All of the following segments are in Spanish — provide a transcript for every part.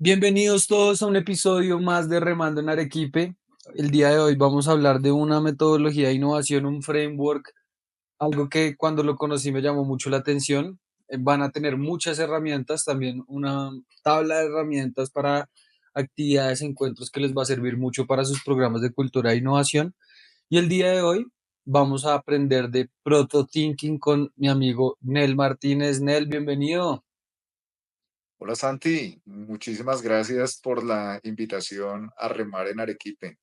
Bienvenidos todos a un episodio más de Remando en Arequipe. El día de hoy vamos a hablar de una metodología de innovación, un framework, algo que cuando lo conocí me llamó mucho la atención. Van a tener muchas herramientas, también una tabla de herramientas para actividades, encuentros que les va a servir mucho para sus programas de cultura e innovación. Y el día de hoy vamos a aprender de Proto Thinking con mi amigo Nel Martínez. Nel, bienvenido. Hola Santi, muchísimas gracias por la invitación a remar en Arequipe.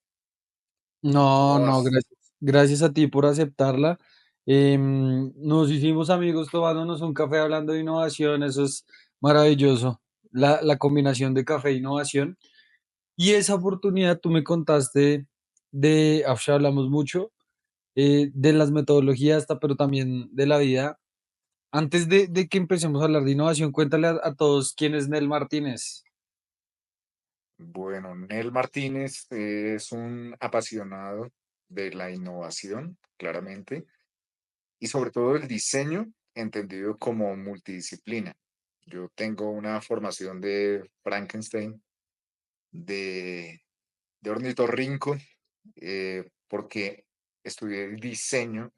No, ¿Cómo no, vas? gracias. Gracias a ti por aceptarla. Nos hicimos amigos tomándonos un café hablando de innovación, eso es maravilloso. La combinación de café e innovación. Y esa oportunidad tú me contaste ya hablamos mucho, de las metodologías, pero también de la vida. Antes de que empecemos a hablar de innovación, cuéntale a todos quién es Nel Martínez. Bueno, Nel Martínez es un apasionado de la innovación, claramente, y sobre todo el diseño, entendido como multidisciplina. Yo tengo una formación de Frankenstein, de, de ornitorrinco, porque estudié diseño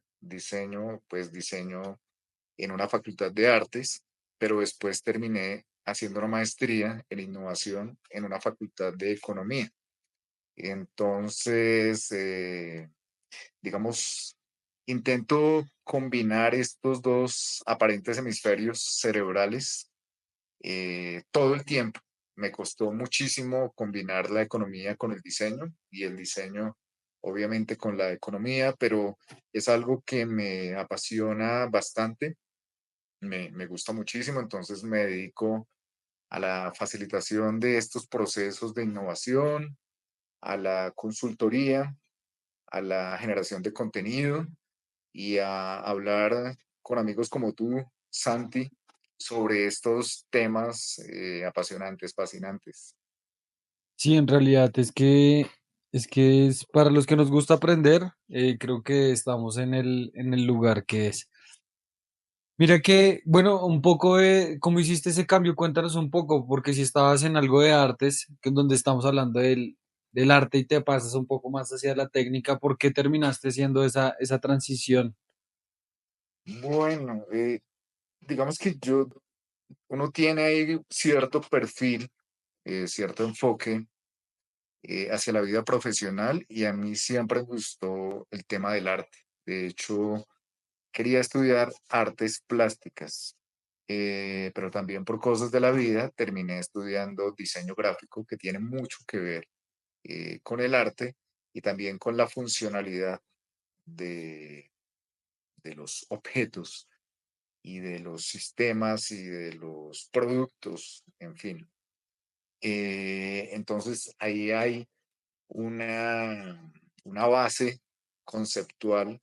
en una facultad de artes, pero después terminé haciendo una maestría en innovación en una facultad de economía. Entonces, digamos, intento combinar estos dos aparentes hemisferios cerebrales todo el tiempo. Me costó muchísimo combinar la economía con el diseño y el diseño obviamente con la economía, pero es algo que me apasiona bastante, me gusta muchísimo, entonces me dedico a la facilitación de estos procesos de innovación, a la consultoría, a la generación de contenido y a hablar con amigos como tú, Santi, sobre estos temas apasionantes, fascinantes. Sí, en realidad es para los que nos gusta aprender, creo que estamos en el lugar que es. Mira que, bueno, un poco de cómo hiciste ese cambio, cuéntanos un poco, porque si estabas en algo de artes, que es donde estamos hablando del arte y te pasas un poco más hacia la técnica, ¿por qué terminaste haciendo esa transición? Bueno, digamos que uno tiene ahí cierto perfil, cierto enfoque hacia la vida profesional y a mí siempre me gustó el tema del arte. De hecho, quería estudiar artes plásticas, pero también por cosas de la vida terminé estudiando diseño gráfico, que tiene mucho que ver con el arte y también con la funcionalidad de, de los objetos y de los sistemas y de los productos, en fin. Entonces ahí hay una base conceptual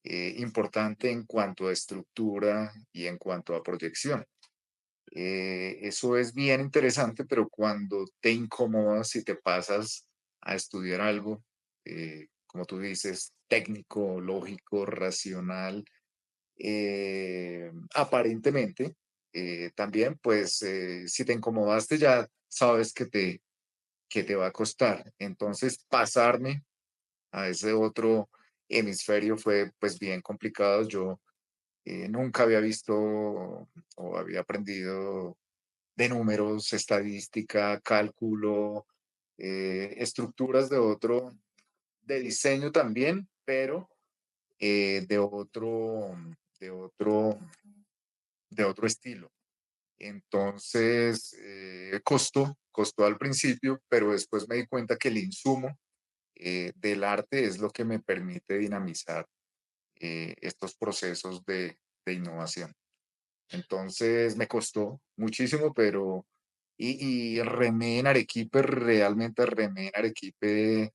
importante en cuanto a estructura y en cuanto a proyección. Eso es bien interesante, pero cuando te incomodas y te pasas a estudiar algo, como tú dices, técnico, lógico, racional, aparentemente, también, pues, si te incomodaste ya sabes que te va a costar. Entonces, pasarme a ese otro hemisferio fue pues bien complicado. Yo nunca había visto o había aprendido de números, estadística, cálculo, estructuras de diseño también, pero de de otro, de otro estilo. Entonces, costó al principio, pero después me di cuenta que el insumo del arte es lo que me permite dinamizar estos procesos de innovación. Entonces me costó muchísimo, pero y remé en Arequipe, realmente remé en Arequipe,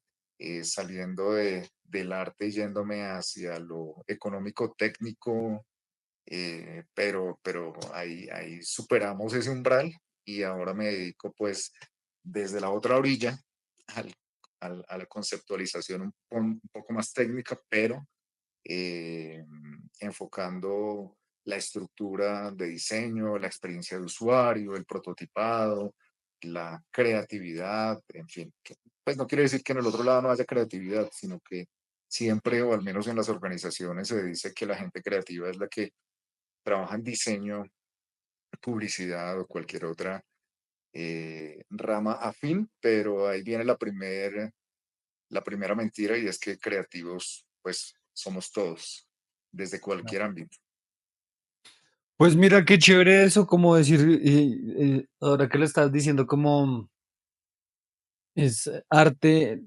saliendo del arte y yéndome hacia lo económico técnico, pero ahí superamos ese umbral y ahora me dedico pues desde la otra orilla al, a la conceptualización un poco más técnica, pero eh, enfocando la estructura de diseño, la experiencia de usuario, el prototipado, la creatividad, en fin. Pues no quiere decir que en el otro lado no haya creatividad, sino que siempre, o al menos en las organizaciones, se dice que la gente creativa es la que trabaja en diseño, publicidad o cualquier otra rama afín, pero ahí viene la primera mentira y es que creativos, pues somos todos, desde cualquier ámbito. Pues mira qué chévere eso, como decir, ahora que lo estás diciendo, como es arte,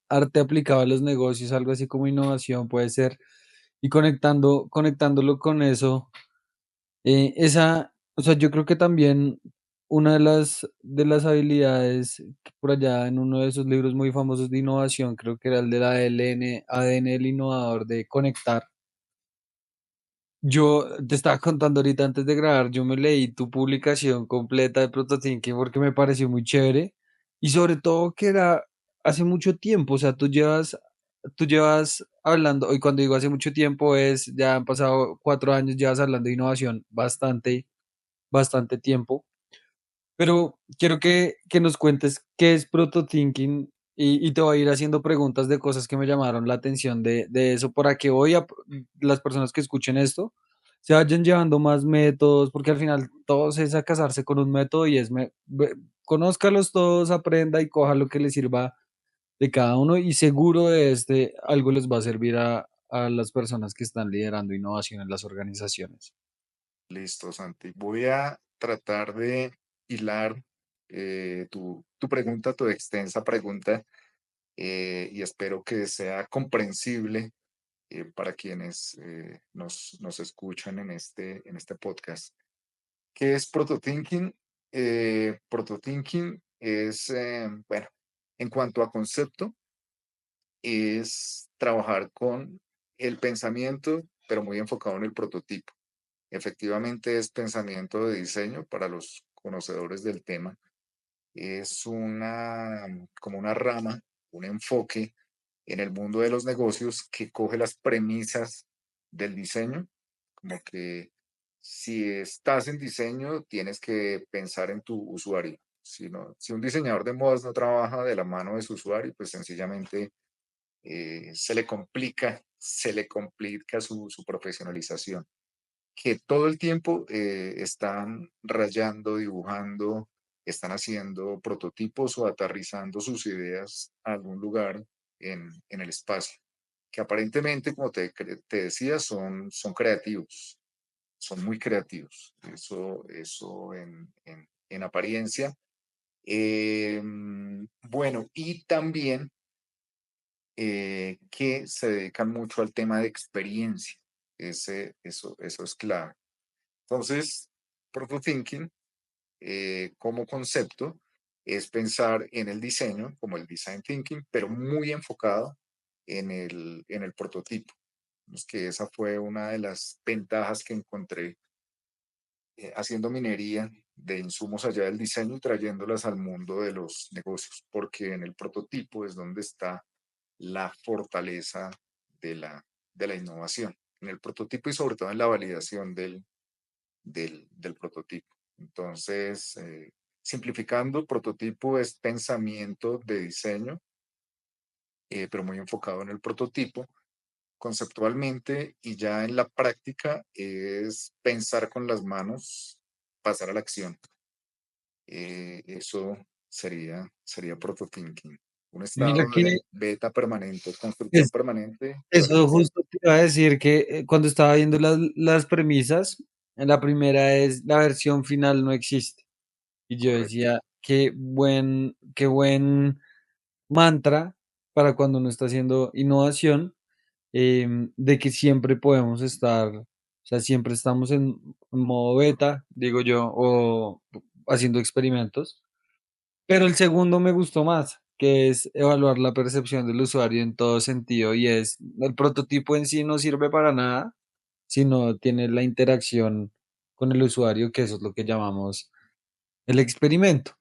arte aplicado a los negocios, algo así como innovación puede ser, y conectándolo con eso, o sea, yo creo que también una de las habilidades que por allá en uno de esos libros muy famosos de innovación, creo que era el de la ADN del innovador, de conectar. Yo te estaba contando ahorita antes de grabar, yo me leí tu publicación completa de Protothinking porque me pareció muy chévere y sobre todo que era hace mucho tiempo, o sea, tú llevas hablando, y cuando digo hace mucho tiempo es, ya han pasado 4 años, llevas hablando de innovación bastante tiempo. Pero quiero que nos cuentes qué es Protothinking y te voy a ir haciendo preguntas de cosas que me llamaron la atención de eso para que hoy las personas que escuchen esto se vayan llevando más métodos, porque al final todos es a casarse con un método y conózcalos todos, aprenda y coja lo que le sirva de cada uno y seguro de este algo les va a servir a las personas que están liderando innovación en las organizaciones. Listo, Santi. Voy a tratar de hilar tu pregunta, tu extensa pregunta, y espero que sea comprensible para quienes nos escuchan en este podcast. ¿Qué es protothinking? Protothinking es, bueno, en cuanto a concepto, es trabajar con el pensamiento, pero muy enfocado en el prototipo. Efectivamente es pensamiento de diseño para los conocedores del tema. Es como una rama, un enfoque en el mundo de los negocios que coge las premisas del diseño, como que si estás en diseño tienes que pensar en tu usuario. Si un diseñador de modas no trabaja de la mano de su usuario, pues sencillamente se le complica su profesionalización, que todo el tiempo están rayando, dibujando, están haciendo prototipos o aterrizando sus ideas a algún lugar en el espacio, que aparentemente, como te decía, son creativos, son muy creativos, eso en apariencia. Bueno, y también que se dedican mucho al tema de experiencia. Eso es clave. Entonces, protothinking como concepto es pensar en el diseño, como el design thinking, pero muy enfocado en el prototipo. Es que esa fue una de las ventajas que encontré haciendo minería de insumos allá del diseño y trayéndolas al mundo de los negocios, porque en el prototipo es donde está la fortaleza de de la innovación, en el prototipo y sobre todo en la validación del prototipo. Entonces, simplificando, prototipo es pensamiento de diseño, pero muy enfocado en el prototipo conceptualmente, y ya en la práctica es pensar con las manos, pasar a la acción. Eso sería protothinking, un Mira estado que de beta permanente, construcción es, permanente de eso organización. justo te iba a decir que cuando estaba viendo las premisas, la primera es la versión final no existe. Y yo Correcto, decía, qué buen mantra para cuando uno está haciendo innovación, de que siempre podemos estar, o sea, siempre estamos en modo beta, digo yo, o haciendo experimentos. Pero el segundo me gustó más, que es evaluar la percepción del usuario en todo sentido y es, el prototipo en sí no sirve para nada si no tiene la interacción con el usuario, que eso es lo que llamamos el experimento.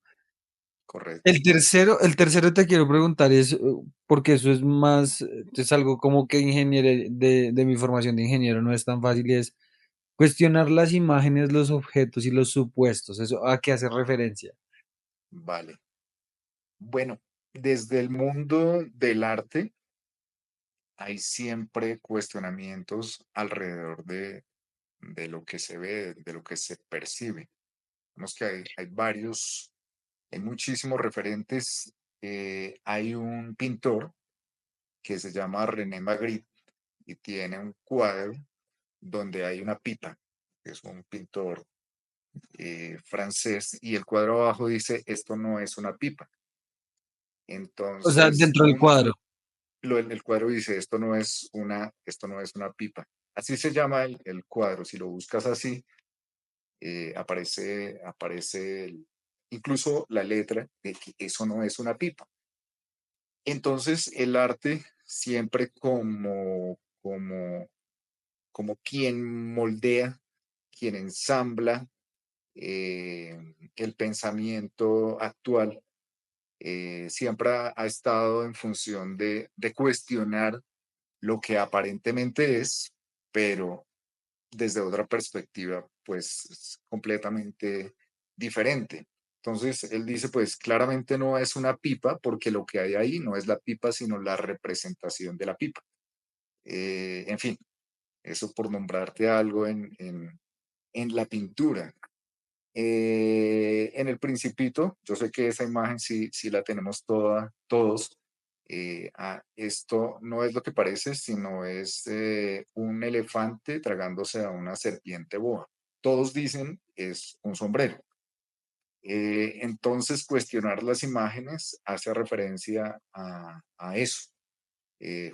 correcto. El tercero te quiero preguntar es, porque eso es más, es algo como que ingeniero, de mi formación de ingeniero no es tan fácil, y es cuestionar las imágenes, los objetos y los supuestos. ¿Eso a qué hace referencia? Vale. Bueno, desde el mundo del arte hay siempre cuestionamientos alrededor de lo que se ve, de lo que se percibe. Vemos que hay varios, hay muchísimos referentes. Hay un pintor que se llama René Magritte y tiene un cuadro donde hay una pipa, que es un pintor francés, y el cuadro abajo dice, esto no es una pipa. O sea, Entonces, dentro del cuadro. el cuadro dice, esto no es una pipa. Así se llama el cuadro. Si lo buscas así, aparece incluso la letra de que eso no es una pipa. Entonces, el arte siempre como quien moldea, quien ensambla el pensamiento actual, siempre ha estado en función de cuestionar lo que aparentemente es, pero desde otra perspectiva, pues es completamente diferente. Entonces, él dice, pues claramente no es una pipa, porque lo que hay ahí no es la pipa, sino la representación de la pipa. En fin, eso por nombrarte algo en la pintura. En el Principito, yo sé que esa imagen sí la tenemos todos. Esto no es lo que parece, sino es un elefante tragándose a una serpiente boa. Todos dicen es un sombrero. Entonces, cuestionar las imágenes hace referencia a eso.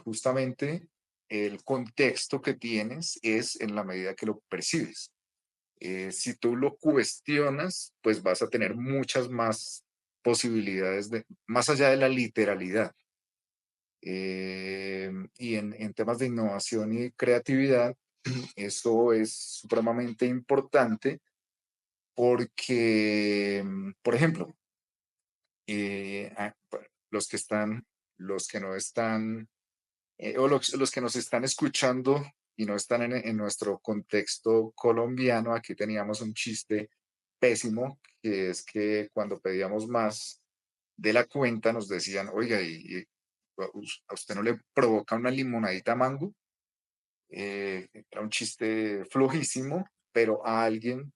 Justamente el contexto que tienes es en la medida que lo percibes. Si tú lo cuestionas, pues vas a tener muchas más posibilidades más allá de la literalidad. Y en temas de innovación y creatividad, eso es supremamente importante porque, por ejemplo, los que están, los que no están, o los que nos están escuchando y no están en nuestro contexto colombiano, aquí teníamos un chiste pésimo, que es que cuando pedíamos más de la cuenta nos decían, oiga, ¿a usted no le provoca una limonadita mango? Era un chiste flojísimo, pero a alguien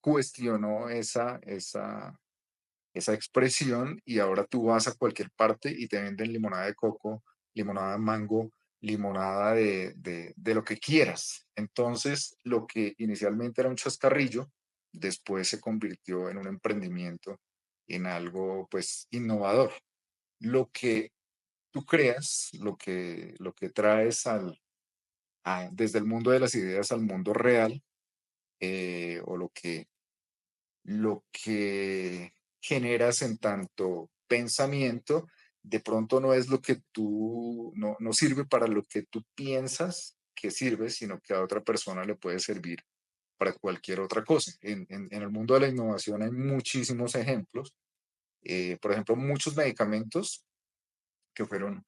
cuestionó esa expresión y ahora tú vas a cualquier parte y te venden limonada de coco, limonada de mango, limonada de lo que quieras. Entonces, lo que inicialmente era un chascarrillo, después se convirtió en un emprendimiento, en algo pues innovador. Lo que tú creas, lo que traes desde el mundo de las ideas al mundo real, o lo que generas en tanto pensamiento, de pronto no es lo que no sirve para lo que tú piensas que sirve, sino que a otra persona le puede servir para cualquier otra cosa. En el mundo de la innovación hay muchísimos ejemplos. Por ejemplo, muchos medicamentos que fueron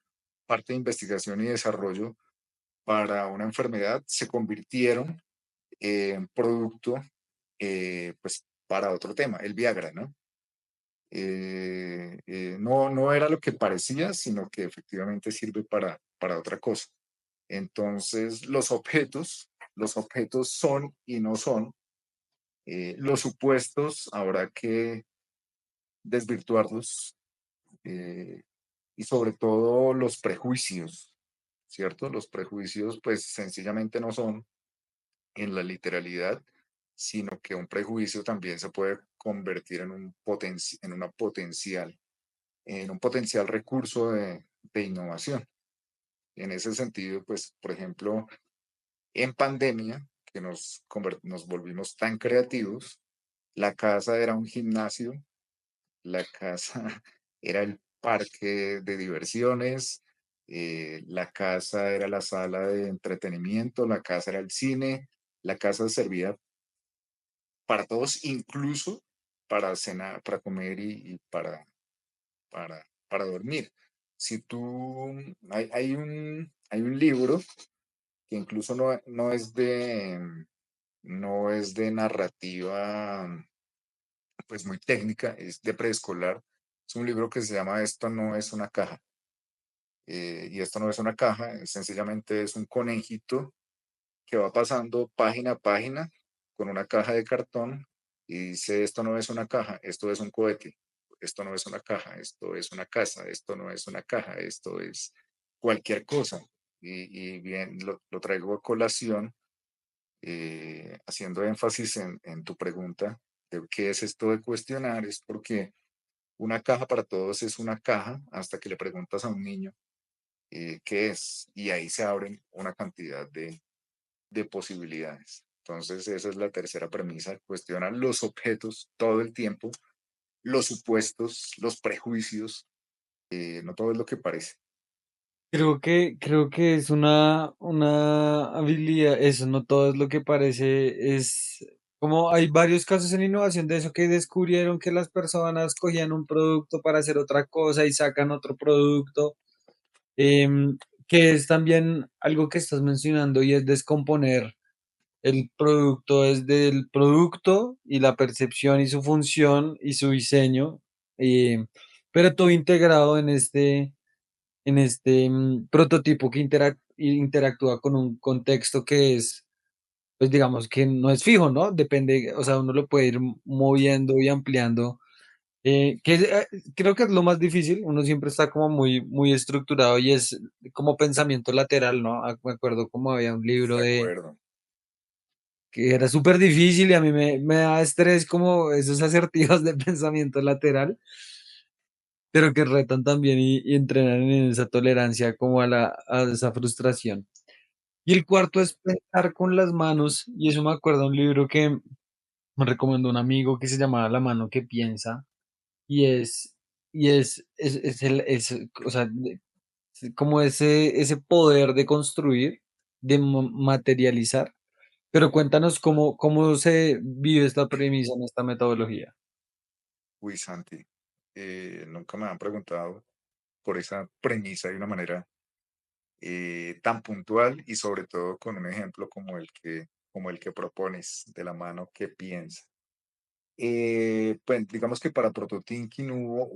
parte de investigación y desarrollo para una enfermedad se convirtieron en producto pues para otro tema, el Viagra, ¿no? No era lo que parecía, sino que efectivamente sirve para otra cosa. Entonces, los objetos son y no son. Los supuestos habrá que desvirtuarlos, y sobre todo los prejuicios, ¿cierto? Los prejuicios pues sencillamente no son en la literalidad, sino que un prejuicio también se puede convertir en en un potencial recurso de innovación. En ese sentido, pues, por ejemplo, en pandemia, que nos volvimos tan creativos, la casa era un gimnasio, la casa era el parque de diversiones, la casa era la sala de entretenimiento, la casa era el cine, la casa servía para todos, incluso para cenar, para comer y para dormir. Si tú, hay un libro que incluso no es de narrativa pues muy técnica, es de preescolar. Es un libro que se llama Esto no es una caja. Y esto no es una caja, sencillamente es un conejito que va pasando página a página con una caja de cartón y dice, esto no es una caja, esto es un cohete, esto no es una caja, esto es una casa, esto no es una caja, esto es cualquier cosa. Y bien, lo traigo a colación, haciendo énfasis en tu pregunta de qué es esto de cuestionar, es porque una caja para todos es una caja hasta que le preguntas a un niño qué es, y ahí se abren una cantidad de posibilidades. Entonces, esa es la tercera premisa, cuestiona los objetos todo el tiempo, los supuestos, los prejuicios, no todo es lo que parece. Creo que es una habilidad, eso no todo es lo que parece, es como hay varios casos en innovación de eso que descubrieron que las personas cogían un producto para hacer otra cosa y sacan otro producto, em, que es también algo que estás mencionando y es descomponer el producto desde el producto y la percepción y su función y su diseño, pero todo integrado en este prototipo que interactúa con un contexto que es, pues digamos que no es fijo, ¿no? Depende, o sea, uno lo puede ir moviendo y ampliando. Creo que es lo más difícil, uno siempre está como muy estructurado y es como pensamiento lateral, ¿no? Me acuerdo como había un libro De de acuerdo, que era súper difícil y a mí me da estrés como esos acertijos de pensamiento lateral, pero que retan también y entrenan en esa tolerancia como a esa frustración. Y el cuarto es pensar con las manos, y eso me acuerda de un libro que me recomendó un amigo que se llamaba La mano que piensa, y o sea, como ese poder de construir, de materializar. Pero cuéntanos cómo se vive esta premisa en esta metodología. uy, Santi, nunca me han preguntado por esa premisa de una manera tan puntual y sobre todo con un ejemplo como el que propones, de la mano que piensa. Pues digamos que para Prototinkin hubo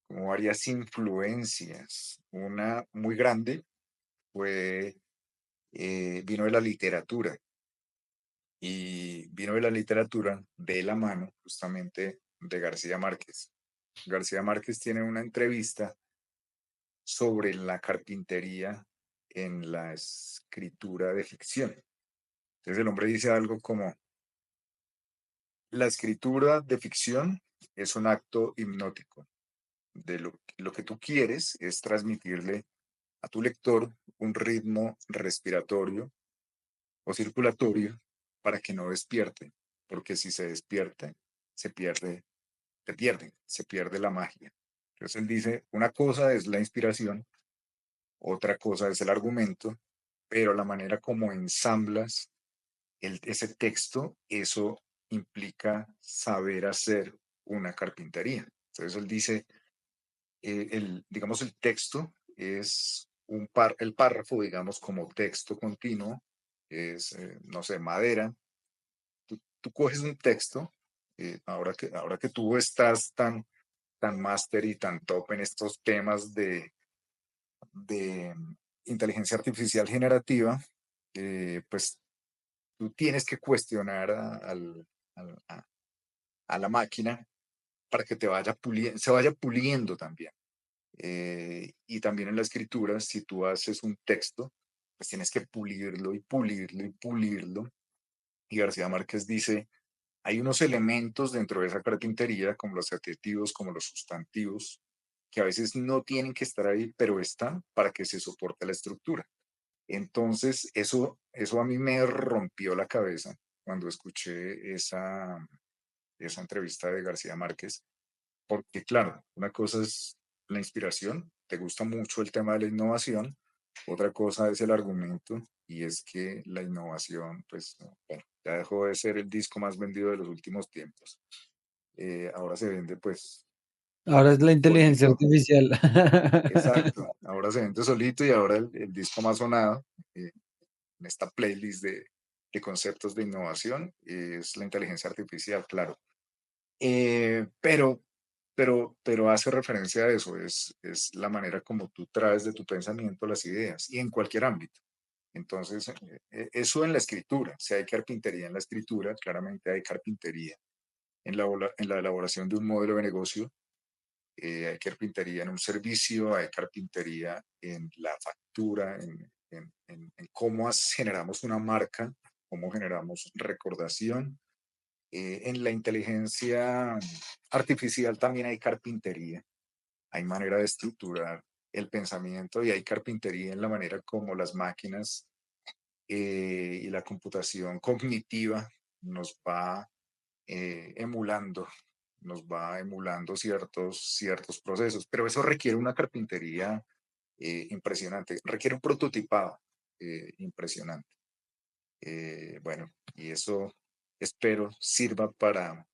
como varias influencias. Una muy grande vino de la literatura, y vino de la literatura de la mano justamente de García Márquez. García Márquez tiene una entrevista sobre la carpintería en la escritura de ficción. Entonces el hombre dice algo como, la escritura de ficción es un acto hipnótico. Lo que tú quieres es transmitirle a tu lector un ritmo respiratorio o circulatorio para que no despierte, porque si se despierta, se pierde, se pierde la magia. Entonces él dice, una cosa es la inspiración, otra cosa es el argumento, pero la manera como ensamblas ese texto, eso implica saber hacer una carpintería. Entonces él dice, digamos, el texto es el párrafo, digamos, como texto continuo, es, no sé, madera. Tú coges un texto, ahora que tú estás tan máster y tan top en estos temas de inteligencia artificial generativa, pues tú tienes que cuestionar al- a, a la máquina para que se vaya puliendo también. Y también en la escritura, si tú haces un texto, pues tienes que pulirlo y pulirlo y pulirlo. Y García Márquez dice, hay unos elementos dentro de esa carpintería, como los adjetivos, como los sustantivos, que a veces no tienen que estar ahí, pero están para que se soporte la estructura. Entonces, eso a mí me rompió la cabeza cuando escuché esa entrevista de García Márquez, porque claro, una cosa es la inspiración, te gusta mucho el tema de la innovación, otra cosa es el argumento, y es que la innovación, pues, bueno, ya dejó de ser el disco más vendido de los últimos tiempos. Ahora se vende, pues, Ahora es la inteligencia solito, artificial. exacto, ahora se vende solito y ahora el disco más sonado en esta playlist de conceptos de innovación es la inteligencia artificial, claro. Pero, pero hace referencia a eso, es la manera como tú traes de tu pensamiento las ideas y en cualquier ámbito. Entonces, eso en la escritura, si hay carpintería en la escritura, claramente hay carpintería en la elaboración de un modelo de negocio, hay carpintería en un servicio, hay carpintería en la factura, en cómo generamos una marca, cómo generamos recordación. En la inteligencia artificial también hay carpintería, hay manera de estructurar el pensamiento y hay carpintería en la manera como las máquinas y la computación cognitiva nos va emulando, nos va emulando ciertos procesos, pero eso requiere una carpintería impresionante, requiere un prototipado impresionante. Bueno, y eso espero sirva para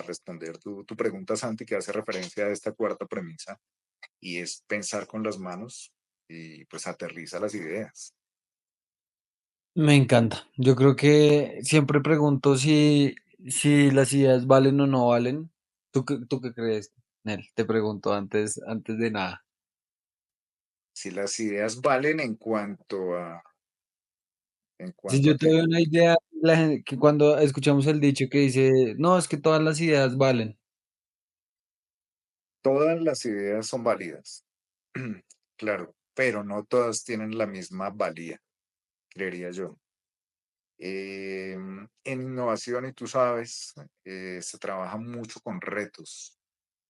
responder tu pregunta, Santi, que hace referencia a esta cuarta premisa, y es pensar con las manos y pues aterriza las ideas. Me encanta. Yo creo que siempre pregunto si las ideas valen o no valen. ¿Tú qué crees, Nel? Te pregunto antes de nada. Si las ideas valen en Si cuanto yo a te qué, doy una idea, que cuando escuchamos el dicho que dice, no, es que todas las ideas valen. todas las ideas son válidas, claro, pero no todas tienen la misma valía, creería yo. En innovación, y tú sabes, se trabaja mucho con retos,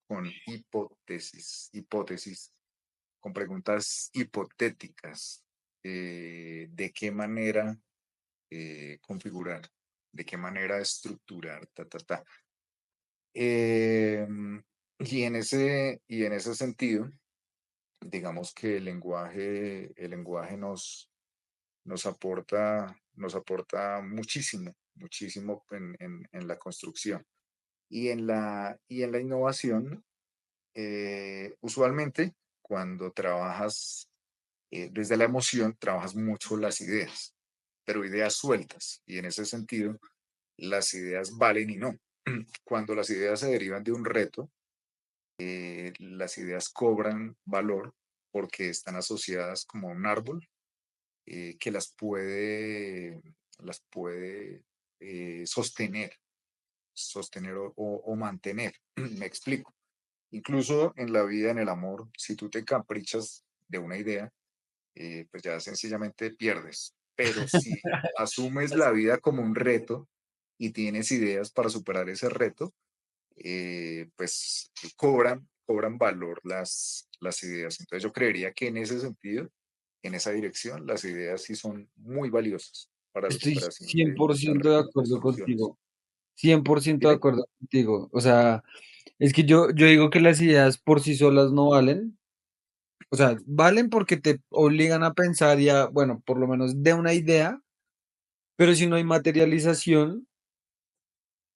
con hipótesis, con preguntas hipotéticas. ¿De qué manera configurar? ¿De qué manera estructurar? Ta, ta, ta. Y en ese sentido, digamos que el lenguaje nos aporta muchísimo, muchísimo en la construcción. Y en la innovación, usualmente cuando trabajas desde la emoción, trabajas mucho las ideas, pero ideas sueltas. Y en ese sentido, las ideas valen y no. Cuando las ideas se derivan de un reto, las ideas cobran valor porque están asociadas como a un árbol que las puede sostener, sostener o mantener. Me explico. Incluso en la vida, en el amor, si tú te caprichas de una idea, pues ya sencillamente pierdes. Pero si asumes la vida como un reto y tienes ideas para superar ese reto, pues cobran valor las ideas. Entonces yo creería que en ese sentido, en esa dirección, las ideas sí son muy valiosas para la Estoy superación cien por ciento de de acuerdo soluciones. contigo. 100% de Dime. acuerdo contigo. O sea, es que yo digo que las ideas por sí solas no valen. O sea, valen porque te obligan a pensar y a, bueno, por lo menos de una idea, pero si no hay materialización,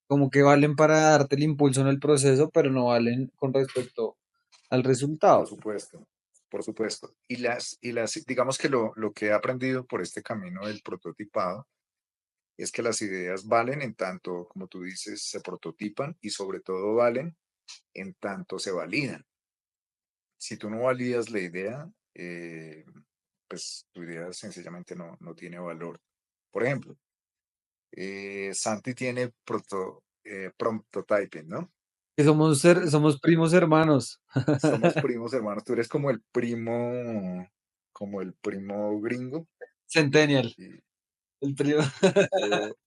como que valen para darte el impulso en el proceso, pero no valen con respecto al Por resultado. supuesto, por supuesto. Digamos que lo que he aprendido por este camino del prototipado es que las ideas valen en tanto, como tú dices, se prototipan y sobre todo valen en tanto se validan. Si tú no validas la idea, pues tu idea sencillamente no tiene valor. Por ejemplo, Santi tiene prototyping, ¿no? Que somos, Tiene, somos primos hermanos. somos primos hermanos, tú eres como el primo gringo Centennial, y el primo. yo,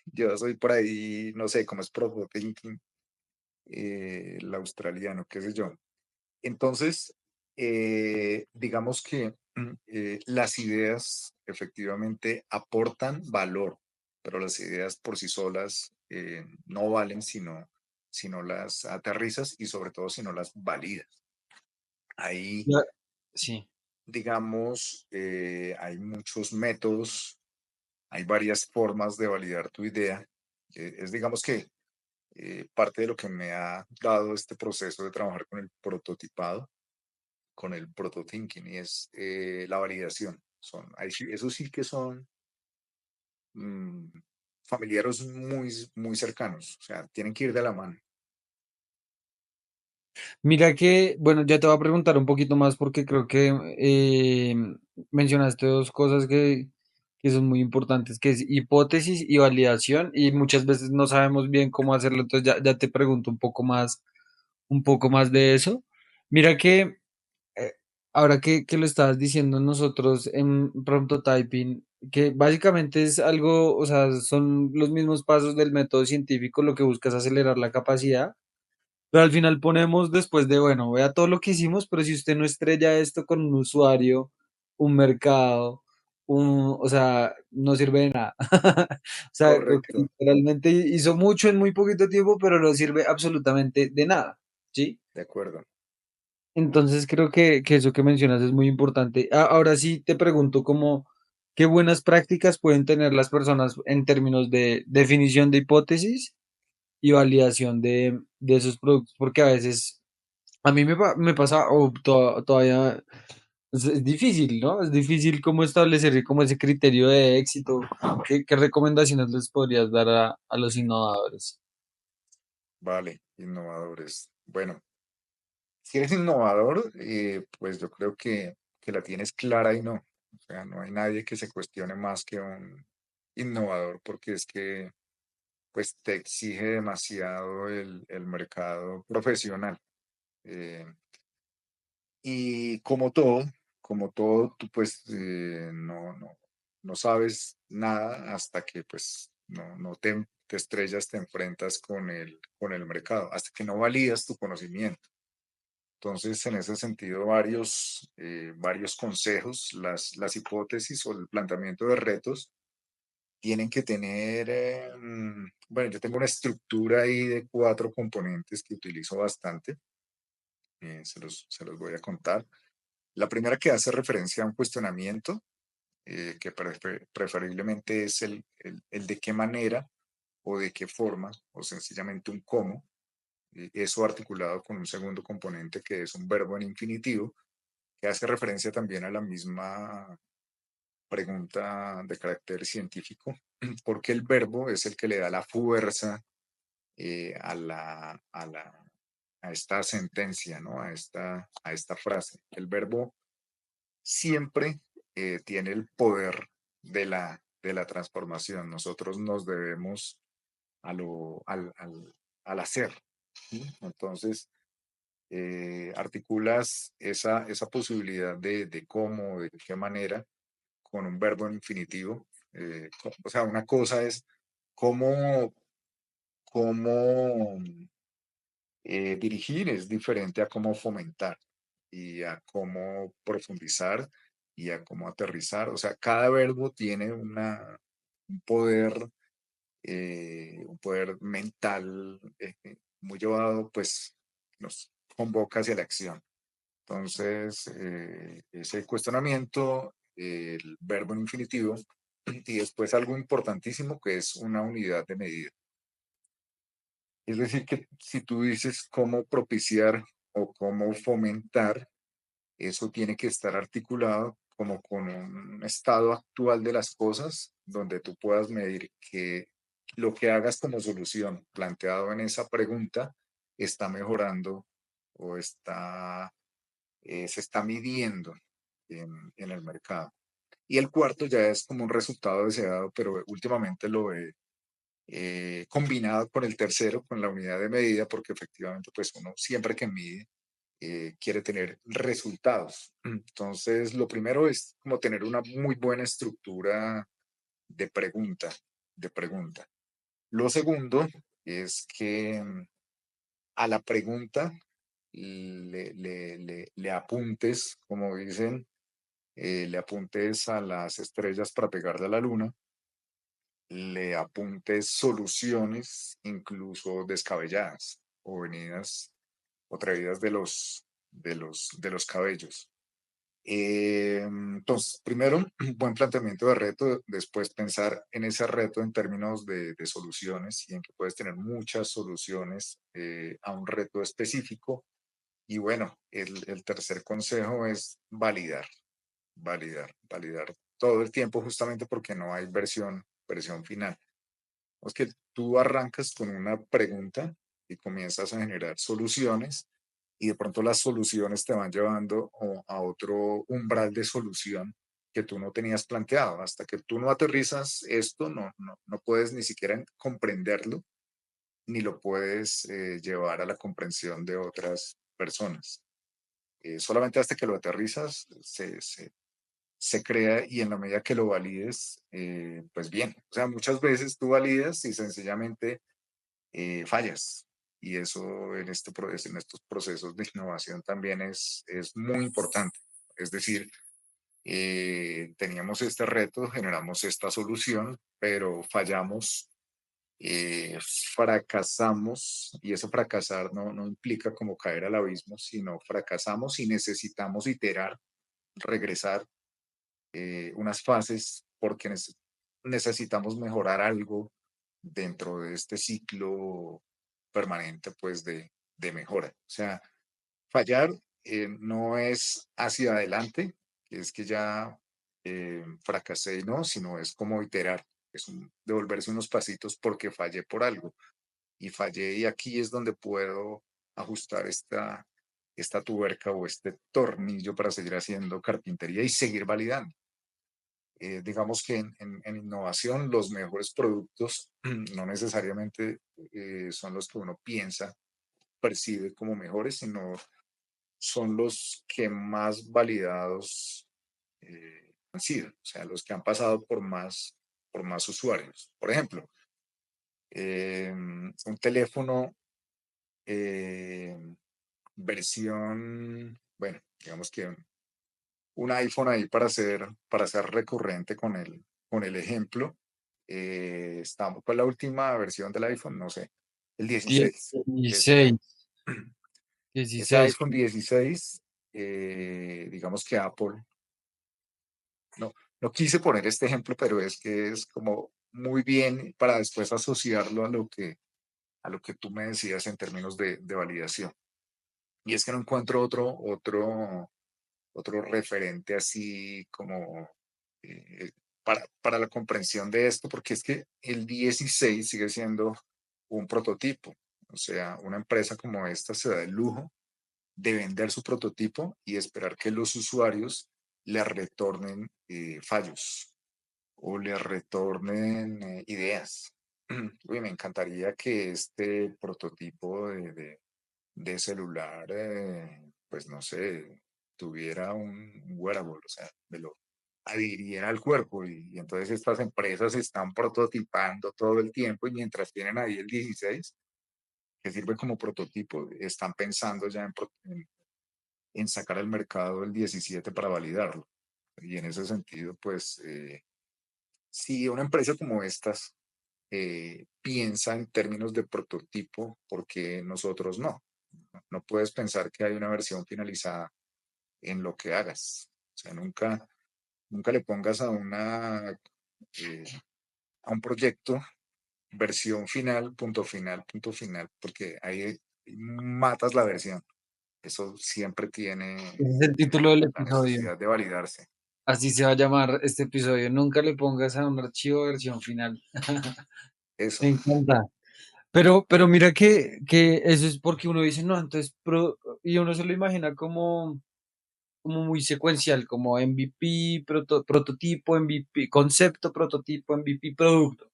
yo soy por ahí, no sé, cómo es protothinking, el australiano, qué sé yo. Entonces, digamos que las ideas efectivamente aportan valor, pero las ideas por sí solas no valen si no las aterrizas y sobre todo si no las validas. Ahí, Sí. digamos, hay muchos métodos, hay varias formas de validar tu idea. Es, digamos que, parte de lo que me ha dado este proceso de trabajar con el prototipado, con el protothinking, y es la validación. Eso sí que son mm, familiares muy cercanos, o sea, tienen que ir de la mano. Mira que, bueno, ya te voy a preguntar un poquito más porque creo que mencionaste dos cosas que son muy importantes, que es hipótesis y validación, y muchas veces no sabemos bien cómo hacerlo, entonces ya te pregunto un poco más de eso. Mira que eh, ahora que lo estabas diciendo nosotros en prototyping, que básicamente es algo, o sea, son los mismos pasos del método científico, lo que busca es acelerar la capacidad. Pero al final ponemos después de, bueno, vea todo lo que hicimos, pero si usted no estrella esto con un usuario, un mercado, o sea, no sirve de nada. O sea, creo que Correcto, literalmente hizo mucho en muy poquito tiempo, pero no sirve absolutamente de nada, ¿sí? de acuerdo. Entonces creo que eso que mencionas es muy importante. Ahora sí te pregunto como, ¿qué buenas prácticas pueden tener las personas en términos de definición de hipótesis y validación de esos productos? Porque a veces a mí me pasa, o todavía es difícil, ¿no? Es difícil cómo establecer como ese criterio de éxito. ¿Qué recomendaciones les podrías dar a los innovadores? Vale, innovadores. Bueno, si eres innovador, pues yo creo que la tienes clara y no. O sea, no hay nadie que se cuestione más que un innovador porque es que pues te exige demasiado el mercado profesional. Eh, y como todo, tú pues no sabes nada hasta que pues no te estrellas, te enfrentas con el mercado, hasta que no validas tu conocimiento. Entonces, en ese sentido, varios consejos, las hipótesis o el planteamiento de retos tienen que tener, bueno, yo tengo una estructura ahí de 4 componentes que utilizo bastante, se los voy a contar. La primera que hace referencia a un cuestionamiento, que preferiblemente es el de qué manera o de qué forma, o sencillamente un cómo, eso articulado con un segundo componente que es un verbo en infinitivo, que hace referencia también a la misma pregunta de carácter científico, porque el verbo es el que le da la fuerza a esta sentencia, ¿no? A esta frase. El verbo siempre tiene el poder de la transformación. Nosotros nos debemos a al hacer. ¿Sí? Entonces, articulas esa posibilidad de cómo, de qué manera, con un verbo en infinitivo. O sea, una cosa es cómo, cómo dirigir, es diferente a cómo fomentar y a cómo profundizar y a cómo aterrizar. O sea, cada verbo tiene poder, un poder mental muy llevado, pues nos convoca hacia la acción. Entonces, ese cuestionamiento, el verbo en infinitivo, y después algo importantísimo que es una unidad de medida. Es decir, que si tú dices cómo propiciar o cómo fomentar, eso tiene que estar articulado como con un estado actual de las cosas, donde tú puedas medir que lo que hagas como solución planteado en esa pregunta está mejorando o se está midiendo en el mercado. Y el cuarto ya es como un resultado deseado, pero últimamente lo he combinado con el tercero, con la unidad de medida, porque efectivamente pues uno siempre que mide quiere tener resultados. Entonces, lo primero es como tener una muy buena estructura de pregunta, de pregunta. Lo segundo es que a la pregunta le apuntes, como dicen, le apuntes a las estrellas para pegarle a la luna, le apuntes soluciones incluso descabelladas o venidas o traídas de los cabellos. Entonces, primero, buen planteamiento de reto, después pensar en ese reto en términos de soluciones y en que puedes tener muchas soluciones a un reto específico. Y bueno, el tercer consejo es validar todo el tiempo justamente porque no hay versión versión final. Es que tú arrancas con una pregunta y comienzas a generar soluciones y de pronto las soluciones te van llevando a otro umbral de solución que tú no tenías planteado. Hasta que tú no aterrizas esto, no puedes ni siquiera comprenderlo, ni lo puedes llevar a la comprensión de otras personas. Solamente hasta que lo aterrizas se crea y en la medida que lo valides, pues bien. O sea, muchas veces tú validas y sencillamente fallas. Y eso en estos procesos de innovación también es muy importante. Es decir, teníamos este reto, generamos esta solución, pero fallamos, eh, fracasamos, y eso fracasar no implica como caer al abismo, sino fracasamos y necesitamos iterar, regresar unas fases porque necesitamos mejorar algo dentro de este ciclo permanente pues de mejora. O sea, fallar no es hacia adelante, que es que ya fracasé, no, sino es como iterar, devolverse unos pasitos porque fallé por algo y fallé y aquí es donde puedo ajustar esta tuerca o este tornillo para seguir haciendo carpintería y seguir validando. Digamos que en innovación los mejores productos no necesariamente son los que uno piensa, percibe como mejores, sino son los que más validados han sido, o sea, los que han pasado por más usuarios. Por ejemplo, un teléfono eh, versión, bueno, digamos que un iPhone ahí para ser recurrente con el ejemplo. ¿Cuál es la última versión del iPhone? No sé, el 16. Ese, 16, ese 16. iPhone 16, digamos que Apple, no, no quise poner este ejemplo, pero es que es como muy bien para después asociarlo a lo que tú me decías en términos de validación. Y es que no encuentro otro referente así como eh, para la comprensión de esto, porque es que el 16 sigue siendo un prototipo. O sea, una empresa como esta se da el lujo de vender su prototipo y esperar que los usuarios le retornen fallos o le retornen ideas. Uy, me encantaría que este prototipo de celular, pues no sé, tuviera un wearable, o sea, me lo adhiriera al cuerpo y entonces estas empresas están prototipando todo el tiempo y mientras tienen ahí el 16, que sirve como prototipo, están pensando ya en sacar al mercado el 17 para validarlo. Y en ese sentido, pues, si una empresa como estas piensa en términos de prototipo, ¿por qué nosotros no? No puedes pensar que hay una versión finalizada en lo que hagas. O sea, nunca le pongas eh, a un proyecto versión punto final, porque ahí matas la versión. Eso siempre tiene Ese es el título del la episodio. necesidad de validarse. Así se va a llamar este episodio. Nunca le pongas a un archivo versión final. Eso, Me encanta. Pero mira que eso es porque uno dice, no, entonces, y uno se lo imagina como muy secuencial, como MVP, prototipo, MVP, concepto, prototipo, MVP, producto.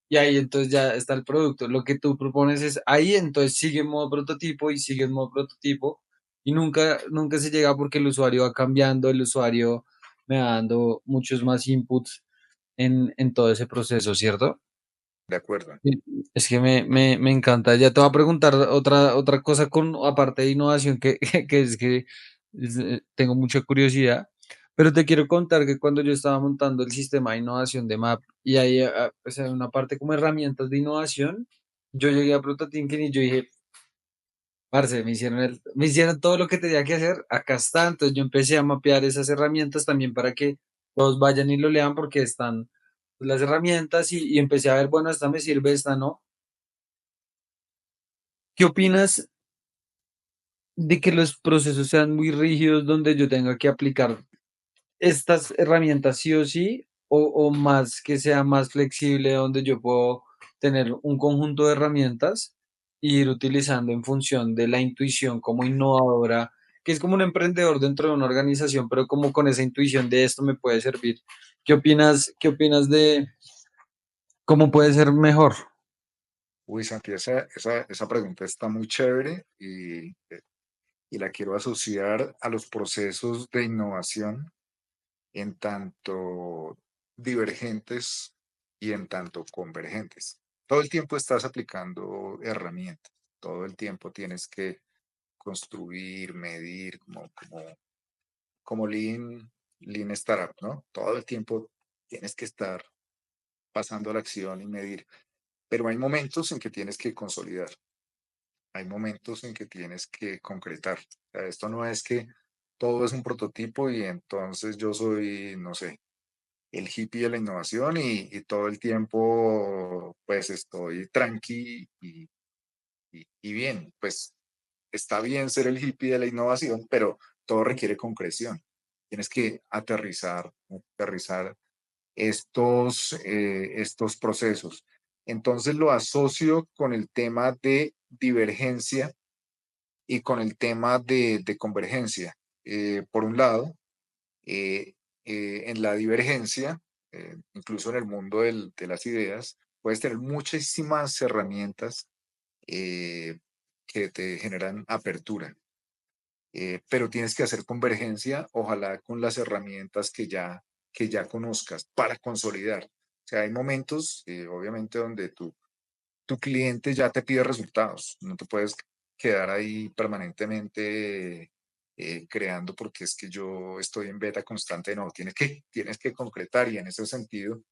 Y ahí entonces ya está el producto. Lo que tú propones es ahí, entonces sigue en modo prototipo y sigue en modo prototipo. Y nunca se llega porque el usuario va cambiando, el usuario me va dando muchos más inputs en todo ese proceso, ¿cierto? de acuerdo. Sí, es que me encanta. Ya te voy a preguntar otra cosa con, aparte de innovación, que es que tengo mucha curiosidad, pero te quiero contar que cuando yo estaba montando el sistema de innovación de MAP y hay pues, hay una parte como herramientas de innovación, yo llegué a Prototinking y yo dije, parce, me hicieron todo lo que tenía que hacer, acá está. Entonces yo empecé a mapear esas herramientas también para que todos vayan y lo lean porque están las herramientas y empecé a ver, bueno, esta me sirve, esta no. ¿Qué opinas de que los procesos sean muy rígidos donde yo tenga que aplicar estas herramientas sí o sí? o más que sea más flexible, donde yo puedo tener un conjunto de herramientas e ir utilizando en función de la intuición como innovadora, que es como un emprendedor dentro de una organización, pero como con esa intuición de esto me puede servir. Qué opinas de cómo puede ser mejor? Uy, Santi, esa pregunta está muy chévere y la quiero asociar a los procesos de innovación en tanto divergentes y en tanto convergentes. Todo el tiempo estás aplicando herramientas, todo el tiempo tienes que construir, medir, como Lean Startup, ¿no? Todo el tiempo tienes que estar pasando a la acción y medir, pero hay momentos en que tienes que consolidar, hay momentos en que tienes que concretar. O sea, esto no es que todo es un prototipo y entonces yo soy, no sé, el hippie de la innovación y todo el tiempo pues estoy tranqui y bien, pues está bien ser el hippie de la innovación, pero todo requiere concreción. Tienes que aterrizar estos procesos. Entonces lo asocio con el tema de divergencia y con el tema de convergencia. Por un lado, eh, en la divergencia, incluso en el mundo de las ideas, puedes tener muchísimas herramientas eh, que te generan apertura, pero tienes que hacer convergencia, ojalá con las herramientas que ya conozcas para consolidar. O sea, hay momentos, obviamente, donde tu cliente ya te pide resultados. No te puedes quedar ahí permanentemente creando porque es que yo estoy en beta constante. No, tienes que concretar y en ese sentido,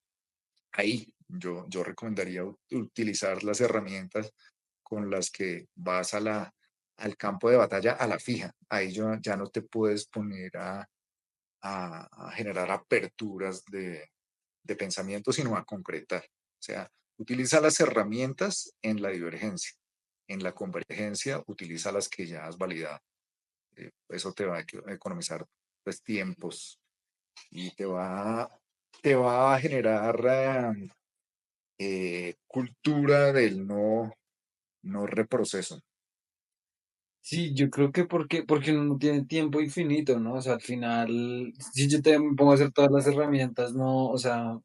ahí yo recomendaría utilizar las herramientas con las que vas al campo de batalla a la fija. Ahí ya no te puedes poner a generar aperturas de pensamiento, sino a concretar. O sea, utiliza las herramientas en la divergencia. En la convergencia, utiliza las que ya has validado. Eso te va a economizar pues, tiempos y te va a generar cultura del no reproceso. Sí, yo creo que porque uno no tiene tiempo infinito, ¿no? O sea, al final, si yo te me pongo a hacer todas las herramientas, no, o sea,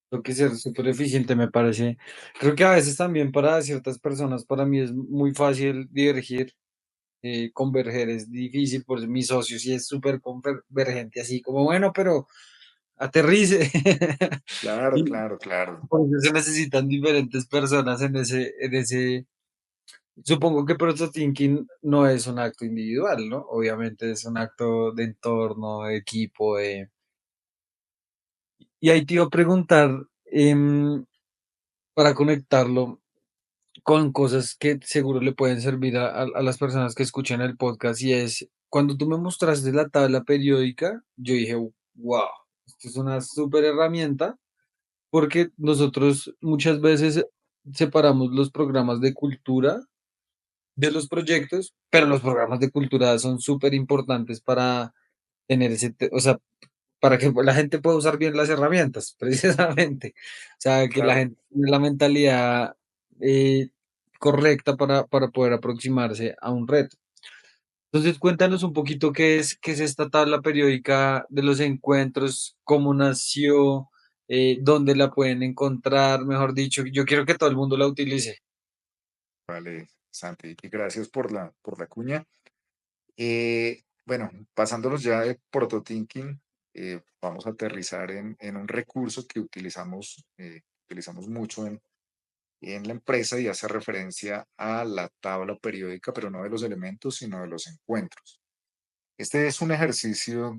tengo que ser súper eficiente, me parece. Creo que a veces también para ciertas personas, para mí es muy fácil divergir, converger es difícil, por mi socio sí es súper convergente, así como, bueno, pero aterrice. Claro, Y claro, claro. por eso se necesitan diferentes personas en ese. Supongo que Proto Thinking no es un acto individual, ¿no? Obviamente es un acto de entorno, de equipo, de. Y ahí te iba a preguntar, para conectarlo con cosas que seguro le pueden servir a las personas que escuchan el podcast, y es, cuando tú me mostraste la tabla periódica, yo dije, wow, esto es una súper herramienta, porque nosotros muchas veces separamos los programas de cultura de los proyectos, pero los programas de cultura son súper importantes para tener o sea, para que la gente pueda usar bien las herramientas, precisamente. O sea, que la Claro. gente tenga la mentalidad eh, correcta para poder aproximarse a un reto. Entonces, cuéntanos un poquito qué es esta tabla periódica de los encuentros, cómo nació, dónde la pueden encontrar, mejor dicho, yo quiero que todo el mundo la utilice. Vale, Santi, y gracias por la cuña. Bueno, pasándonos ya de protothinking, vamos a aterrizar en un recurso que utilizamos mucho en la empresa y hace referencia a la tabla periódica, pero no de los elementos, sino de los encuentros. Este es un ejercicio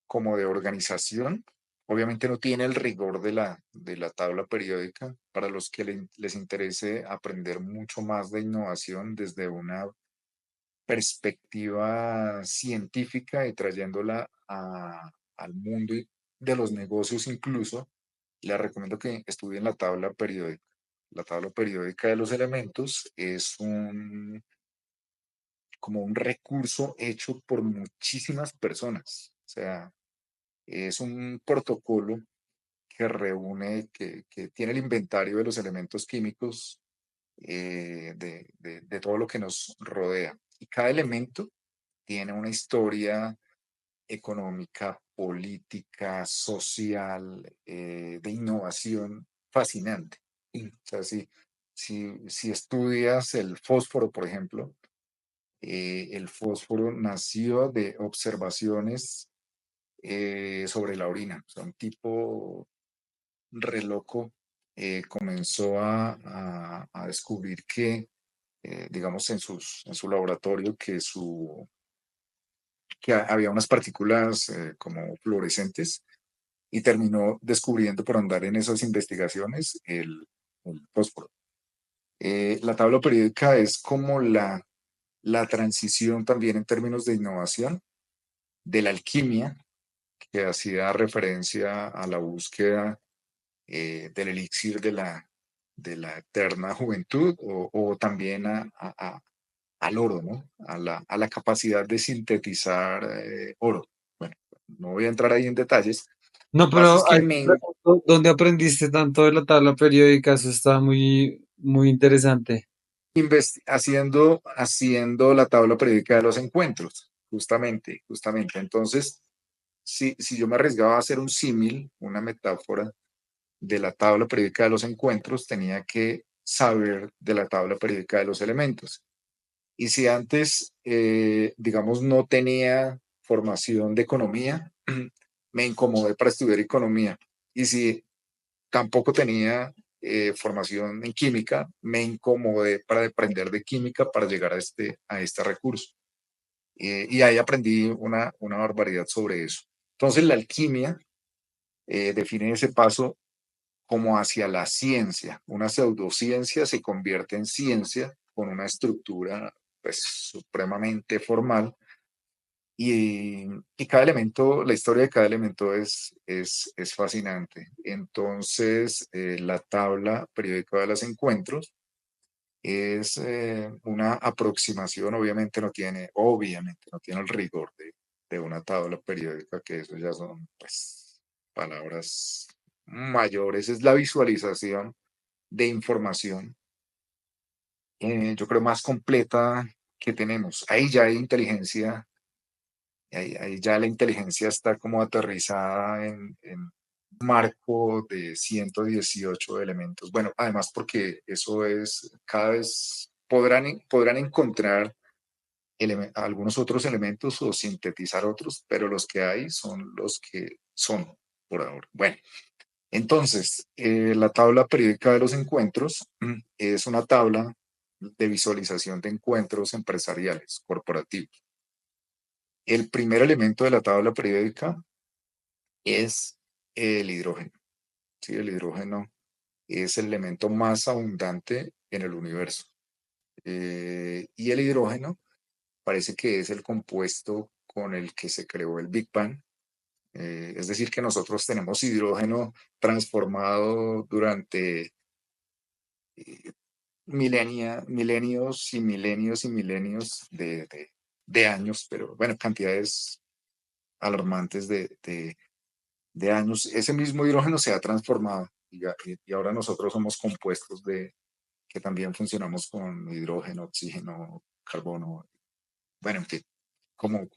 como de organización. Obviamente no tiene el rigor de la tabla periódica para los que les interese aprender mucho más de innovación desde una perspectiva científica y trayéndola al mundo de los negocios incluso, les recomiendo que estudien la tabla periódica. La tabla periódica de los elementos es como un recurso hecho por muchísimas personas. O sea, Es un protocolo que reúne, que tiene el inventario de los elementos químicos de todo lo que nos rodea. Y cada elemento tiene una historia económica, política, social, de innovación fascinante. O sea, si estudias el fósforo, por ejemplo, el fósforo nació de observaciones sobre la orina. O sea, un tipo re loco comenzó a descubrir que, digamos, en su laboratorio, que había unas partículas como fluorescentes y terminó descubriendo por andar en esas investigaciones el fósforo. La tabla periódica es como la transición también en términos de innovación de la alquimia, que hacía referencia a la búsqueda del elixir de la eterna juventud o también al oro, ¿no? A la capacidad de sintetizar oro. Bueno, no voy a entrar ahí en detalles. No, Lo que pasa es pero que ahí te pregunto, ¿dónde aprendiste tanto de la tabla periódica? Eso está muy, muy interesante. haciendo la tabla periódica de los encuentros, justamente, justamente. Entonces, si yo me arriesgaba a hacer un símil, una metáfora de la tabla periódica de los encuentros, tenía que saber de la tabla periódica de los elementos. Y si antes, digamos, no tenía formación de economía, me incomodé para estudiar economía. Y si tampoco tenía formación en química, me incomodé para aprender de química para llegar a este recurso. Y ahí aprendí una barbaridad sobre eso. Entonces, la alquimia define ese paso como hacia la ciencia. Una pseudociencia se convierte en ciencia con una estructura pues supremamente formal y cada elemento, la historia de cada elemento es fascinante. Entonces, la tabla periódica de los encuentros es una aproximación, obviamente no tiene el rigor de una tabla periódica, que eso ya son pues palabras mayores, es la visualización de información, yo creo más completa que tenemos. Ahí ya hay inteligencia, ahí ya la inteligencia está como aterrizada en un marco de 118 elementos. Bueno, además porque eso es, cada vez podrán encontrar algunos otros elementos o sintetizar otros, pero los que hay son los que son por ahora. Bueno, entonces, la tabla periódica de los encuentros es una tabla de visualización de encuentros empresariales, corporativos. El primer elemento de la tabla periódica es el hidrógeno. ¿Sí? El hidrógeno es el elemento más abundante en el universo. Y el hidrógeno parece que es el compuesto con el que se creó el Big Bang. Es decir, que nosotros tenemos hidrógeno transformado durante milenios y milenios y milenios de años, pero bueno, cantidades alarmantes de años. Ese mismo hidrógeno se ha transformado y ahora nosotros somos compuestos que también funcionamos con hidrógeno, oxígeno, carbono, bueno, en fin, como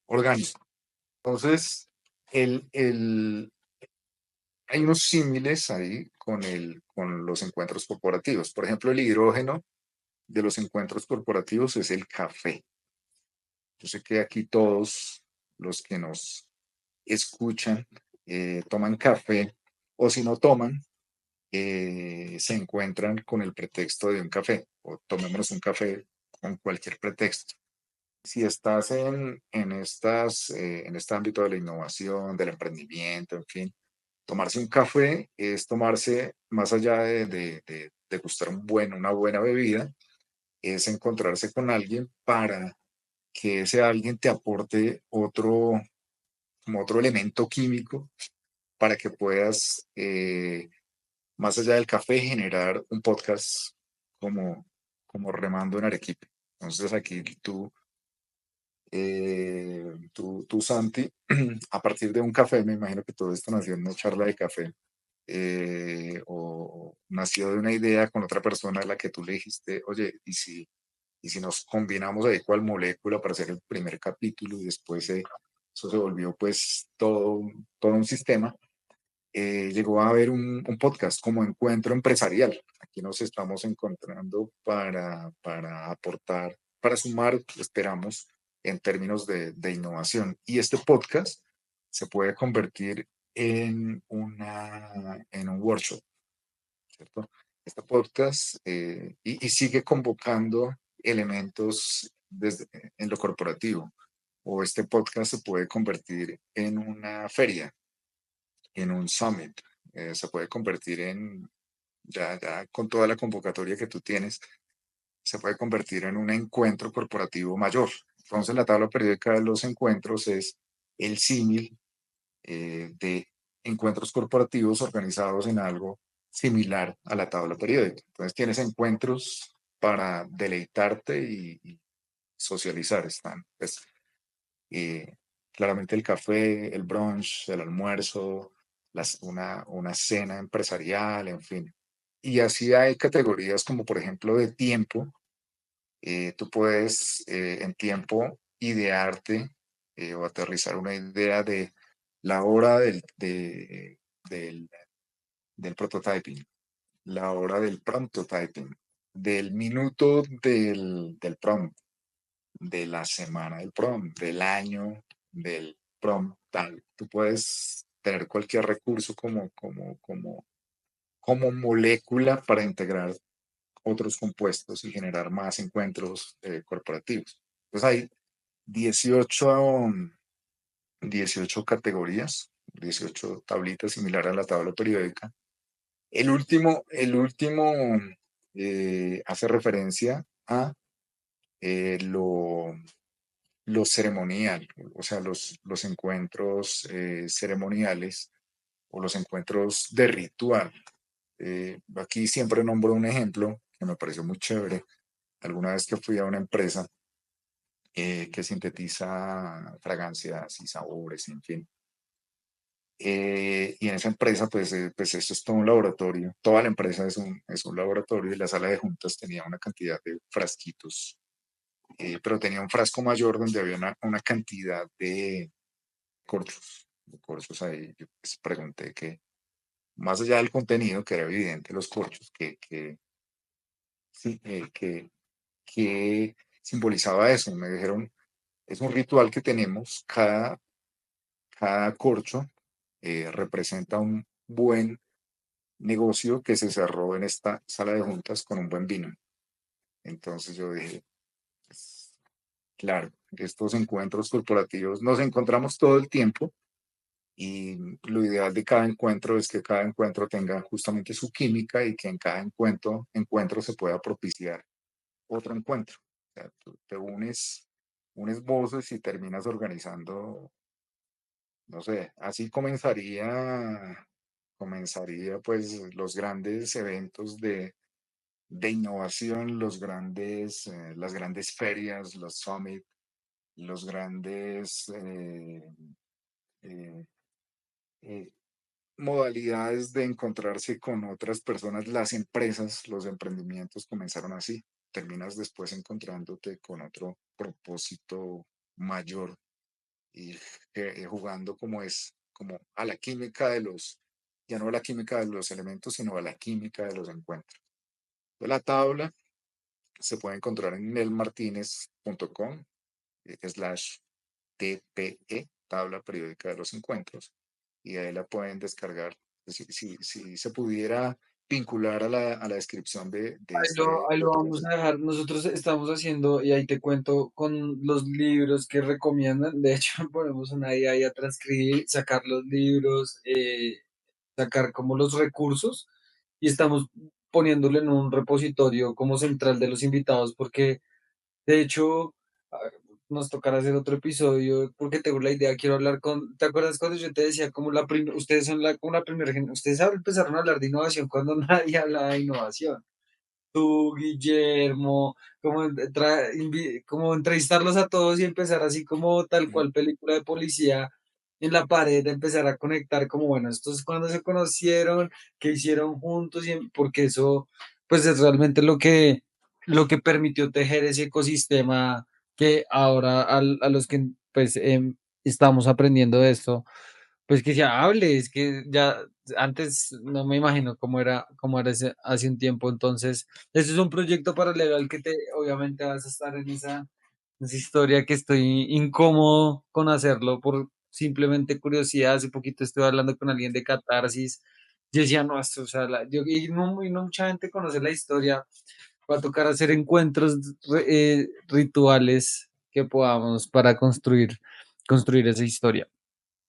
orgánico. Entonces, el, el, hay unos símiles ahí con los encuentros corporativos. Por ejemplo, el hidrógeno de los encuentros corporativos es el café. Yo sé que aquí todos los que nos escuchan toman café o si no toman, se encuentran con el pretexto de un café o tomémonos un café con cualquier pretexto. Si estás en este ámbito de la innovación, del emprendimiento, en fin, tomarse un café es tomarse, más allá de gustar una buena bebida, es encontrarse con alguien para que ese alguien te aporte como otro elemento químico para que puedas, más allá del café, generar un podcast como, como Remando en Arequipe. Entonces aquí tú tú, Santi, a partir de un café, me imagino que todo esto nació en una charla de café, o nació de una idea con otra persona a la que tú le dijiste, oye, ¿y si nos combinamos ahí cual molécula para hacer el primer capítulo y después eso se volvió pues todo un sistema? Llegó a haber un podcast como Encuentro Empresarial. Aquí nos estamos encontrando para aportar, para sumar, esperamos, en términos de innovación. Y este podcast se puede convertir en un workshop, ¿cierto? Este podcast, y sigue convocando elementos en lo corporativo. O este podcast se puede convertir en una feria, en un summit, se puede convertir ya con toda la convocatoria que tú tienes, se puede convertir en un encuentro corporativo mayor. Entonces, la tabla periódica de los encuentros es el símil, de encuentros corporativos organizados en algo similar a la tabla periódica. Entonces, tienes encuentros para deleitarte y socializar. Están, pues, eh, claramente el café, el brunch, el almuerzo, una cena empresarial, en fin. Y así hay categorías como, por ejemplo, de tiempo. Tú puedes, en tiempo, idearte, o aterrizar una idea de la hora del, del prototyping, la hora del prototyping, del minuto del prompt, de la semana del prom, del año del prom, tal. Tú puedes tener cualquier recurso como molécula para integrar otros compuestos y generar más encuentros, corporativos. Entonces hay 18, 18 categorías, 18 tablitas similar a la tabla periódica. El último, hace referencia a, lo ceremonial, o sea, los encuentros, ceremoniales, o los encuentros de ritual. Aquí siempre nombro un ejemplo que me pareció muy chévere. Alguna vez que fui a una empresa, que sintetiza fragancias y sabores, en fin. Y en esa empresa, pues esto es todo un laboratorio. Toda la empresa es un laboratorio, y la sala de juntas tenía una cantidad de frasquitos, pero tenía un frasco mayor donde había una cantidad de corchos ahí. Yo pues pregunté que, más allá del contenido, que era evidente, los corchos, sí, que simbolizaba eso. Me dijeron, es un ritual que tenemos, cada corcho, representa un buen negocio que se cerró en esta sala de juntas con un buen vino. Entonces yo dije, pues, claro, estos encuentros corporativos nos encontramos todo el tiempo, y lo ideal de cada encuentro es que cada encuentro tenga justamente su química, y que en cada encuentro se pueda propiciar otro encuentro. O sea, tú te unes voces y terminas organizando, no sé, así comenzaría pues los grandes eventos de innovación, las grandes ferias, los summit, los grandes, eh, eh, modalidades de encontrarse con otras personas. Las empresas, los emprendimientos comenzaron así. Terminas después encontrándote con otro propósito mayor, y jugando como a la química ya no a la química de los elementos, sino a la química de los encuentros. La tabla se puede encontrar en nelmartinez.com, /TPE, tabla periódica de los encuentros, y ahí la pueden descargar. Si se pudiera vincular a la descripción de este Ahí lo podcast. vamos a dejar. Nosotros estamos haciendo, y ahí te cuento con los libros que recomiendan. De hecho, ponemos una idea ahí a transcribir, sacar los libros, sacar como los recursos, y estamos poniéndolo en un repositorio como central de los invitados, porque de hecho nos tocará hacer otro episodio, porque tengo la idea, quiero hablar con, ¿te acuerdas cuando yo te decía como ustedes son como la primera, ustedes empezaron a hablar de innovación cuando nadie hablaba de innovación? tú, Guillermo, como entrevistarlos a todos y empezar así como tal Ujú. cual película de policía en la pared, empezar a conectar como, bueno, estos es cuando se conocieron, qué hicieron juntos, porque eso pues es realmente lo que permitió tejer ese ecosistema que ahora a los que pues estamos aprendiendo de esto, pues que se hable, es que ya antes no me imagino cómo era hace un tiempo. Entonces, eso es un proyecto paralelo al que obviamente vas a estar en esa historia, que estoy incómodo con hacerlo por simplemente curiosidad. Hace poquito estuve hablando con alguien de Catarsis. Yo decía, no, esto, o sea, y no mucha gente conoce la historia. Va a tocar hacer encuentros rituales que podamos para construir esa historia.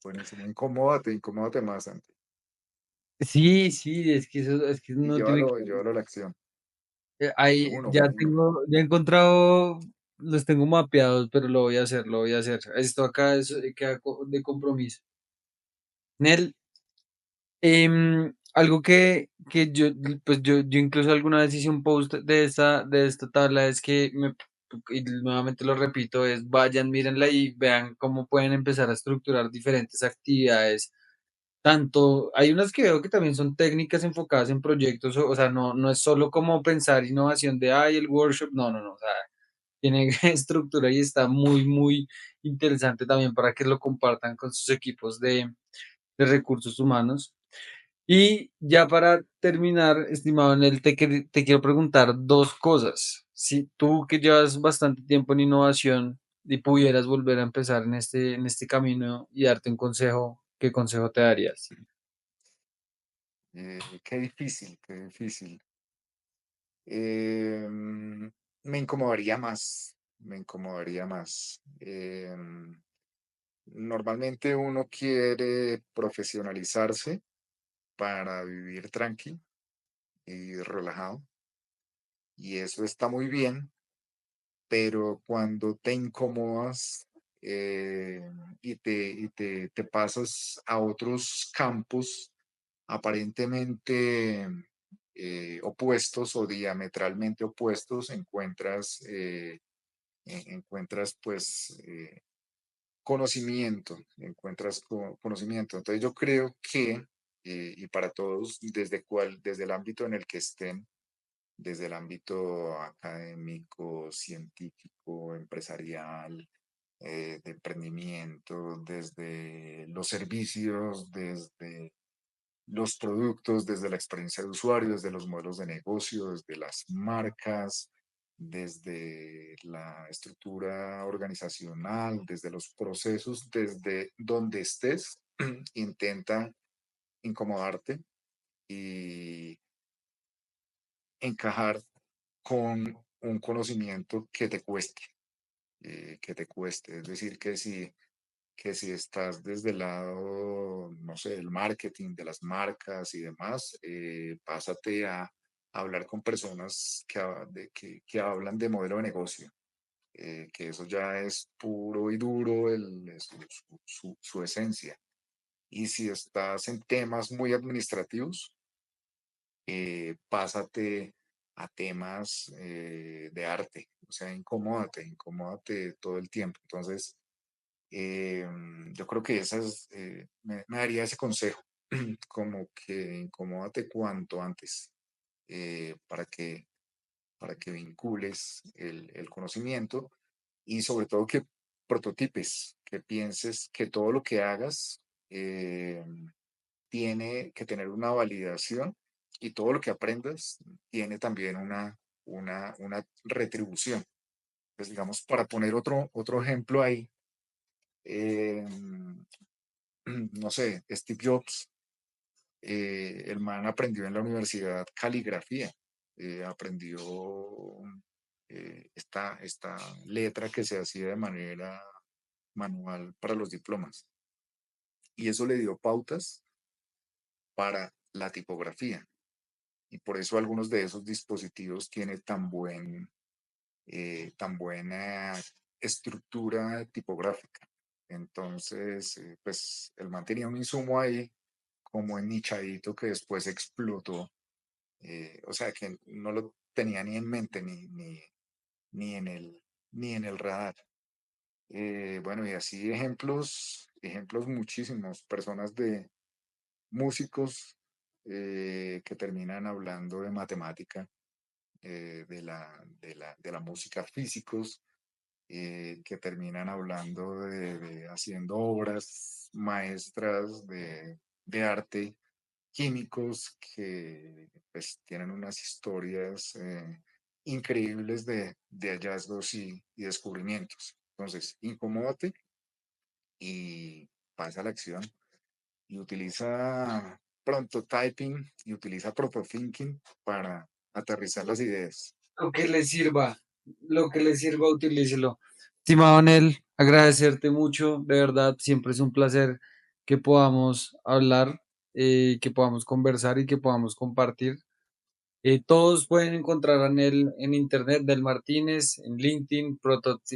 Buenísimo. Incomódate más, Santi. Sí, sí, es que eso, es que Y uno tiene que, llévalo a la acción. De ahí uno, ya de uno. ya he encontrado, los tengo mapeados, pero lo voy a hacer, lo voy a hacer. Esto acá es queda de compromiso. Nel, algo que pues yo incluso alguna vez hice un post de esta tabla, es que y nuevamente lo repito, es vayan, mírenla y vean cómo pueden empezar a estructurar diferentes actividades. Tanto, hay unas que veo que también son técnicas enfocadas en proyectos, o sea, no es solo como pensar innovación de, ay, el workshop, no, o sea, tiene estructura y está muy, muy interesante también para que lo compartan con sus equipos de recursos humanos. Y ya para terminar, estimado Nel, te quiero preguntar dos cosas. Si tú, que llevas bastante tiempo en innovación y pudieras volver a empezar en este camino y darte un consejo, ¿qué consejo te darías? Qué difícil, qué difícil. Me incomodaría más, me incomodaría más. Normalmente uno quiere profesionalizarse para vivir tranqui y relajado, y eso está muy bien, pero cuando te incomodas te pasas a otros campos aparentemente opuestos o diametralmente opuestos, encuentras pues conocimiento, encuentras conocimiento. Entonces yo creo que, y para todos, desde el ámbito en el que estén, desde el ámbito académico, científico, empresarial, de emprendimiento, desde los servicios, desde los productos, desde la experiencia de usuario, desde los modelos de negocio, desde las marcas, desde la estructura organizacional, desde los procesos, desde donde estés, intenta incomodarte y encajar con un conocimiento que te cueste. Es decir, que si estás desde el lado, no sé, del marketing, de las marcas y demás, pásate a hablar con personas que hablan de modelo de negocio, que eso ya es puro y duro su esencia. Y si estás en temas muy administrativos, pásate a temas de arte, o sea, incomódate todo el tiempo. Entonces, eh, yo creo que me daría ese consejo, como que incomódate cuanto antes, para que vincules el conocimiento y sobre todo que prototipes, que pienses que todo lo que hagas eh, tiene que tener una validación y todo lo que aprendas tiene también una retribución. Pues digamos, para poner otro ejemplo ahí, eh, no sé, Steve Jobs, el man aprendió en la universidad caligrafía, aprendió esta letra que se hacía de manera manual para los diplomas. Y eso le dio pautas para la tipografía. Y por eso algunos de esos dispositivos tienen tan buena estructura tipográfica. Entonces, pues el man tenía un insumo ahí como ennichadito que después explotó. O sea que tenía ni en mente, ni en ni en el radar. Bueno, y así ejemplos muchísimos, personas de músicos que terminan hablando de matemática, de la música, físicos que terminan hablando haciendo obras maestras de arte, químicos que pues tienen unas historias increíbles de hallazgos y descubrimientos. Entonces, incomódate y pasa a la acción y utiliza prototyping y utiliza protothinking para aterrizar las ideas. Lo que le sirva, lo que le sirva, utilícelo. Estimado Nel, agradecerte mucho, de verdad, siempre es un placer que podamos hablar, que podamos conversar y que podamos compartir. Todos pueden encontrar a Nel en internet, Del Martínez, en LinkedIn,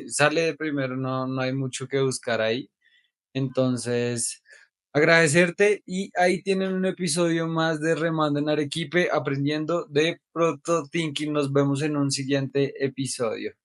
sale de primero, no hay mucho que buscar ahí. Entonces, agradecerte y ahí tienen un episodio más de Remando en Arequipe, aprendiendo de Proto Thinking. Nos vemos en un siguiente episodio.